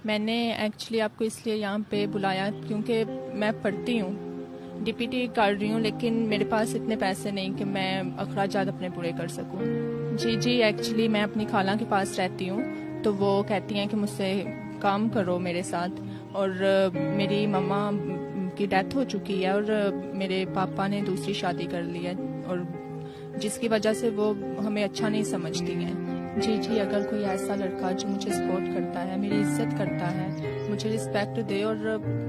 میں نے ایکچولی آپ کو اس لیے یہاں پہ بلایا کیونکہ میں پڑھتی ہوں، ڈی پی ٹی کر رہی ہوں، لیکن میرے پاس اتنے پیسے نہیں کہ میں اخراجات اپنے پورے کر سکوں۔ جی ایکچولی میں اپنی خالہ کے پاس رہتی ہوں، تو وہ کہتی ہیں کہ مجھ سے کام کرو میرے ساتھ، اور میری مما کی ڈیتھ ہو چکی ہے اور میرے پاپا نے دوسری شادی کر لی ہے، اور جس کی وجہ سے وہ ہمیں اچھا نہیں سمجھتی ہیں۔ جی اگر کوئی ایسا لڑکا جو مجھے سپورٹ کرتا ہے، میری عزت کرتا ہے، مجھے رسپیکٹ دے اور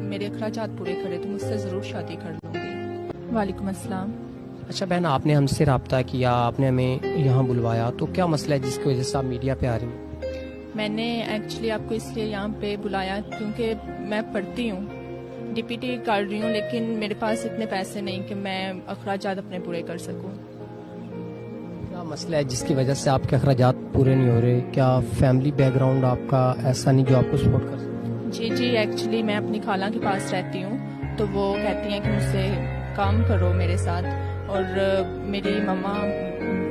میرے اخراجات پورے کرے تو مجھ سے ضرور شادی کر لوں گی۔ وعلیکم السلام۔ اچھا بہن، آپ نے ہم سے رابطہ کیا، آپ نے ہمیں یہاں بلوایا، تو کیا مسئلہ ہے جس کی وجہ سے آپ میڈیا پہ آ رہی ہیں؟ میں نے ایکچولی آپ کو اس لیے یہاں پہ بلایا کیونکہ میں پڑھتی ہوں، ڈی پی ٹی کر رہی ہوں، لیکن میرے پاس اتنے پیسے نہیں کہ میں اخراجات اپنے پورے کر سکوں۔ کیا مسئلہ ہے جس کی وجہ سے آپ کے اخراجات پورے نہیں ہو رہے؟ کیا فیملی بیک گراؤنڈ آپ کا ایسا نہیں جو آپ کو سپورٹ کر سکے؟ جی ایکچولی میں اپنی خالہ کے پاس رہتی ہوں، تو وہ کہتی ہیں کہ مجھ سے کام کرو میرے ساتھ، اور میری مما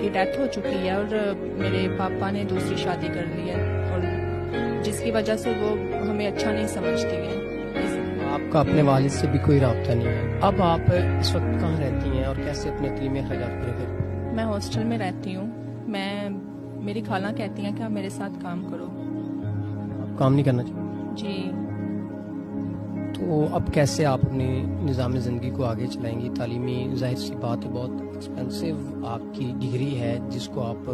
کی ڈیتھ ہو چکی ہے اور میرے پاپا نے دوسری شادی کر لی ہے، اور جس کی وجہ سے وہ ہمیں اچھا نہیں سمجھتی ہیں۔ آپ کا اپنے والد سے بھی کوئی رابطہ نہیں ہے۔ اب آپ اس وقت کہاں رہتی ہیں اور کیسے اپنے تعلیمی اخراجات پورے کریں؟ میں ہاسٹل میں رہتی ہوں۔ میری خالہ کہتی ہیں کہ آپ میرے ساتھ کام کرو۔ آپ کام نہیں کرنا چاہتے؟ جی تو اب کیسے آپ اپنی نظام زندگی کو آگے چلائیں گی؟ تعلیمی ظاہر سی بات ہے، بہت ایکسپینسو آپ کی ڈگری ہے، جس کو آپ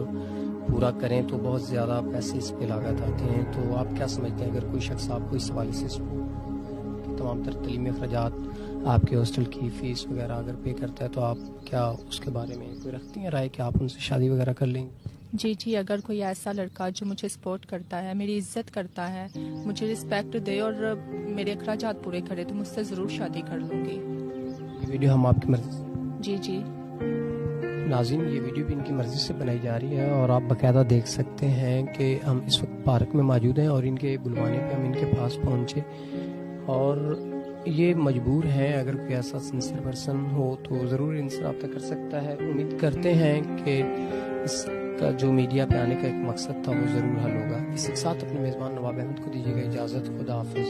پورا کریں تو بہت زیادہ پیسے اس پہ لاگت آتے ہیں۔ تو آپ کیا سمجھتے ہیں اگر کوئی شخص آپ کو اس حوالے سے تمام تر تعلیمی اخراجات، آپ کے ہاسٹل کی فیس وغیرہ اگر پے کرتا ہے، تو آپ کیا اس کے بارے میں کوئی رکھتی ہیں رائے کہ آپ ان سے شادی وغیرہ کر لیں گے؟ جی اگر کوئی ایسا لڑکا جو مجھے سپورٹ کرتا ہے، میری عزت کرتا ہے، مجھے رسپیکٹ دے اور میرے اخراجات پورے کرے تو مجھ سے ضرور شادی کر لوں گی۔ یہ ویڈیو ہم آپ کی مرضی سے جی ناظرین، یہ ویڈیو بھی ان کی مرضی سے بنائی جا رہی ہے، اور آپ باقاعدہ دیکھ سکتے ہیں کہ ہم اس وقت پارک میں موجود ہیں اور ان کے بلوانے پہ ہم ان کے پاس پہنچے، اور یہ مجبور ہیں۔ اگر کوئی ایسا سنسیئر پرسن ہو تو ضرور ان سے رابطہ کر سکتا ہے۔ امید کرتے ہیں کہ اس کا جو میڈیا پہ آنے کا ایک مقصد تھا وہ ضرور حل ہوگا۔ اس کے ساتھ اپنے میزبان نواب احمد کو دیجیے گا اجازت۔ خدا حافظ۔